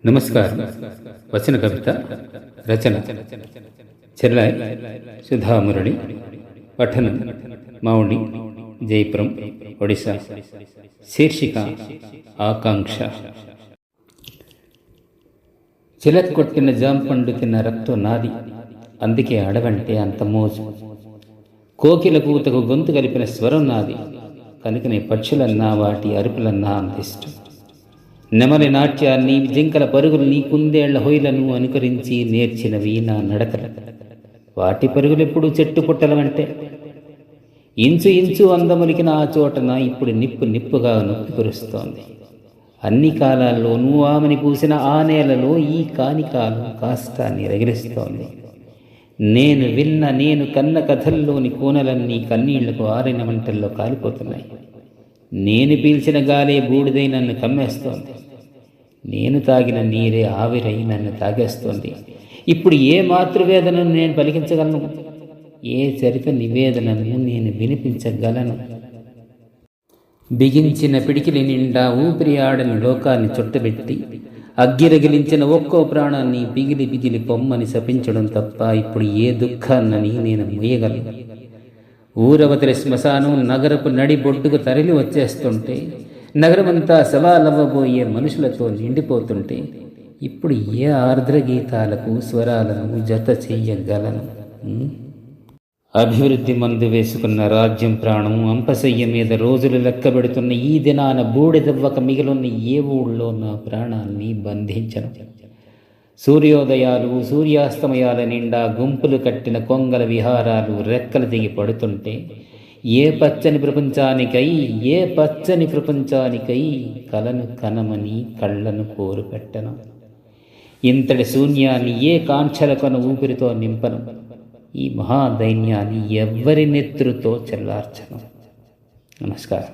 నమస్కారం. వచన కవిత రచన చెర్లాయ్ సుధామురళి, పఠనం మావుడి జైపురం ఒడిశా. శీర్షిక ఆకాంక్ష. చిలక్కొట్టిన జాంపండు తిన్న రక్తం నాది, అందుకే అడవంటే అంత మోజు. కోకిల కూతకు గొంతు కలిపిన స్వరం నాది, కనుకనే పక్షులన్నా వాటి అరుపులన్నా అంతిష్టం. నెమలి నాట్యాన్ని, జింకల పరుగుల్ని, కుందేళ్ల హొయ్లను అనుకరించి నేర్చినవి నా నడకలు. వాటి పరుగులెప్పుడు చెట్టు పుట్టలమంటే ఇంచు ఇంచు అందములికిన ఆ చోటన ఇప్పుడు నిప్పు నిప్పుగా నొప్పి కురుస్తోంది. అన్ని కాలాల్లోనూ ఆమెని పూసిన ఆ నేలలో ఈ కానికాలం కాస్త నిరగిలిస్తోంది. నేను విన్న, నేను కన్న కథల్లోని కోనలన్నీ కన్నీళ్లకు ఆరిన మంటల్లో కాలిపోతున్నాయి. నేను పీల్చిన గాలే బూడిదై నన్ను కమ్మేస్తోంది. నేను తాగిన నీరే ఆవిరై నన్ను తాగేస్తోంది. ఇప్పుడు ఏ మాతృవేదనను నేను పలికించగలను? ఏ చరిత నివేదనను నేను వినిపించగలను? బిగించిన పిడికిలి నిండా ఊపిరి ఆడని లోకాన్ని చుట్టబెట్టి అగ్గిరగిలించిన ఒక్కో ప్రాణాన్ని పిగిలి పిగిలి పొమ్మని శపించడం తప్ప ఇప్పుడు ఏ దుఃఖాన్నని నేను మోయగలను? ఊరవతలి శ్మశానం నగరపు నడి బొడ్డుకు తరలి వచ్చేస్తుంటే, నగరమంతా సవాలవ్వబోయే మనుషులతో నిండిపోతుంటే, ఇప్పుడు ఏ ఆర్ద్రగీతాలకు స్వరాలను జత చెయ్యగలను? అభివృద్ధి మందు వేసుకున్న రాజ్యం ప్రాణం అంపశయ్య మీద రోజులు లెక్కబెడుతున్న ఈ దినాన బూడిదవ్వక మిగిలిన ఏ ఊళ్ళో నా ప్రాణాన్ని బంధించను. సూర్యోదయాలు, సూర్యాస్తమయాల నిండా గుంపులు కట్టిన కొంగల విహారాలు రెక్కలు దిగి పడుతుంటే, ఏ పచ్చని ప్రపంచానికై కలను కనమని కళ్ళను కోరు పెట్టను. ఇంతటి శూన్యాన్ని ఏ కాంక్షల కొన ఊపిరితో నింపను. ఈ మహాదైన్యాన్ని ఎవ్వరి నెత్తురుతో చల్లార్చను. నమస్కారం.